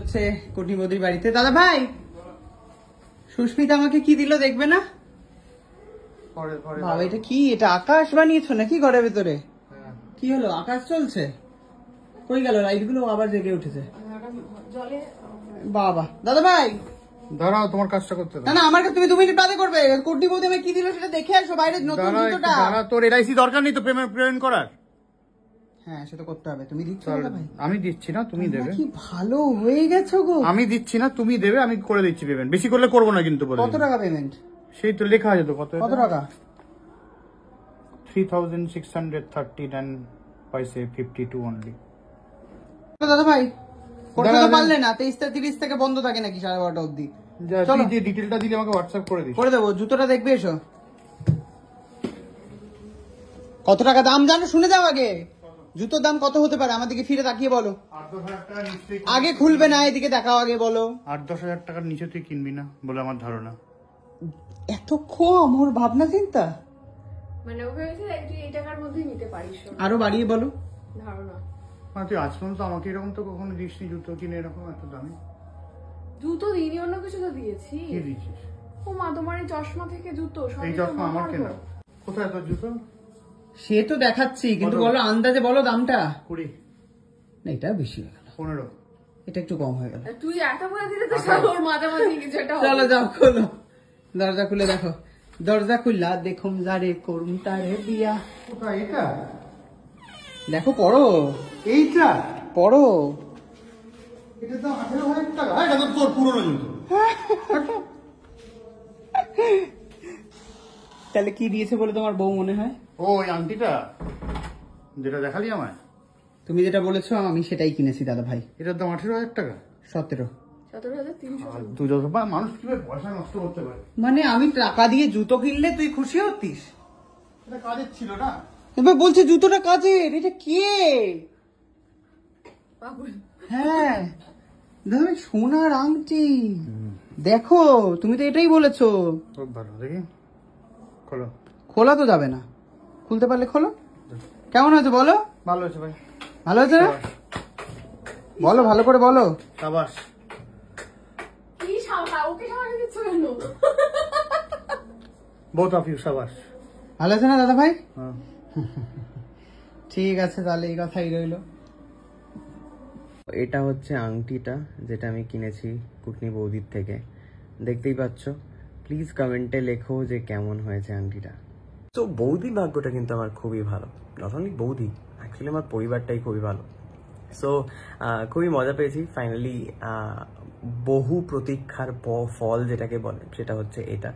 হচ্ছে কুটনি বৌদির বাড়িতে। দাদা ভাই, সুস্মিতা আমাকে কি দিল দেখবে না? বাবা এটা কি? এটা আকাশ বানিয়েছো নাকি ঘরের ভেতরে? কি হলো, আকাশ চলছে? কই গেল লাইট গুলো? আবার জেগে উঠেছে বাবা। দাদা ভাই দাঁড়াও, তোমার কাজটা করতে দাও। না না, আমার কাছে তুমি 2 মিনিট বাদে করবে। কুটনি বৌদি আমাকে কি দিল সেটা দেখে আসো। বাইরে নতুন জুতোটা। দাঁড়া, তোর এলআইসি দরকার নেই তো পেমেন্ট করার। হ্যাঁ সেটা করতে হবে। তুমি দিচ্ছ না ভাই? আমি দিচ্ছি না, তুমি দেবে। কি ভালো হয়ে গেছো গো। আমি দিচ্ছি না, তুমি দেবে। আমি করে দিচ্ছি পেমেন্ট। বেশি করলে করবো না কিন্তু। কত টাকা পেমেন্ট? সেই তো লেখা আছে তো। কত টাকা? 3639 পয়সে 52 অনলি। দাদা ভাই করতে তো পারলে না? 23:30 থেকে বন্ধ থাকে নাকি 12:30 অব্দি? চলো, যে ডিটেলটা দিলে আমাকে হোয়াটসঅ্যাপ করে দিস। করে দেবো। জুতোটা দেখবে এসো। কত টাকা দাম জানো? শুনে যাও আগে। জুতোর দাম কত হতে পারে? আমার দিকে ফিরে তাকিয়ে বলো। 8-10 হাজার টাকা নিচে আগে খুলবে না, এদিকে দেখাও আগে বলো। 8-10 হাজার টাকার নিচে তুই কিনবি না বলে আমার ধারণা। এত কম ওর ভাবনা চিন্তা? মানে ও ভেবেছে তুই এই টাকার মধ্যেই নিতে পারিস। আরো বাড়িয়ে বলো ধারণা। তুই আজ পর্যন্ত আমাকে এরকম তো কখনো দিসনি জুতো কিনে এরকম এত দামি। জুতো দিইনি, অন্য কিছু তো দিয়েছি। কি দিচ্ছিস? ও মা, তোমার এই চশমা থেকে জুতো সব। এই চশমা আমার কেনা। কোথায় তোর জুতো? সে তো দেখাচ্ছি, কিন্তু বলো আন্দাজে বলো দামটা। 20। না এটা বেশি হয়ে গেল। 15। এটা একটু কম হয়ে গেল। তুই এত বলে দিলে তো সব ওর মাঝামাঝি কিছু একটা হবে। চলো যাও খোলো, দরজা খুলে দেখো। দরজা খুললা দেখুম যারে করুম তারে বিয়া। কোথায় এটা? দেখো পড়ো। এইটা পড়ো। এটা তো 18,000 টাকা। এটা তো তোর পুরনো জুতো। তাহলে কি দিয়েছে বলে তোমার বউ মনে হয়? ও ওই আংটিটা যেটা দেখালি আমায়। তুমি যেটা বলেছো আমি সেটাই কিনেছি দাদা ভাই। এটার দাম 18,000 টাকা। 17। 17,300। তুই যত মানুষ কিভাবে পয়সা নষ্ট করতে পারে? মানে আমি টাকা দিয়ে জুতো কিনলে তুই খুশি হতিস? এটা কাজের ছিল না। এবার বলছে জুতোটা কাজের। এটা কে? পাগল। হ্যাঁ দাদা ভাই, সোনার আংটি। দেখো তুমি তো এটাই বলেছো। খুব ভালো, দেখি খোলো। খোলা তো যাবে না, খুলতে পারলে খোলো। কেমন হয়েছে বলো? ভালো হয়েছে ভাই। ভালো হয়েছে না? বলো ভালো করে বলো। সাবাস। কি সামলা? ওকে সামনে দিচ্ছ কেন? বোথ অফ ইউ সাবাস। ভালো হয়েছে না দাদা ভাই? হ্যাঁ। ঠিক আছে তাহলে এই কথাই রইলো। এটা হচ্ছে আংটিটা যেটা আমি কিনেছি কুটনি বৌদির থেকে। দেখতেই পাচ্ছ। প্লিজ কমেন্টে লেখো যে কেমন হয়েছে আংটিটা। তো বৌদির ভাগ্যটা কিন্তু আমার খুবই ভালো। নট অনলি বৌদি, অ্যাকচুয়ালি আমার পরিবারটাই খুবই ভালো। সো খুবই মজা পেয়েছি। ফাইনালি বহু প্রতীক্ষার ফল যেটাকে বলে সেটা হচ্ছে এটা।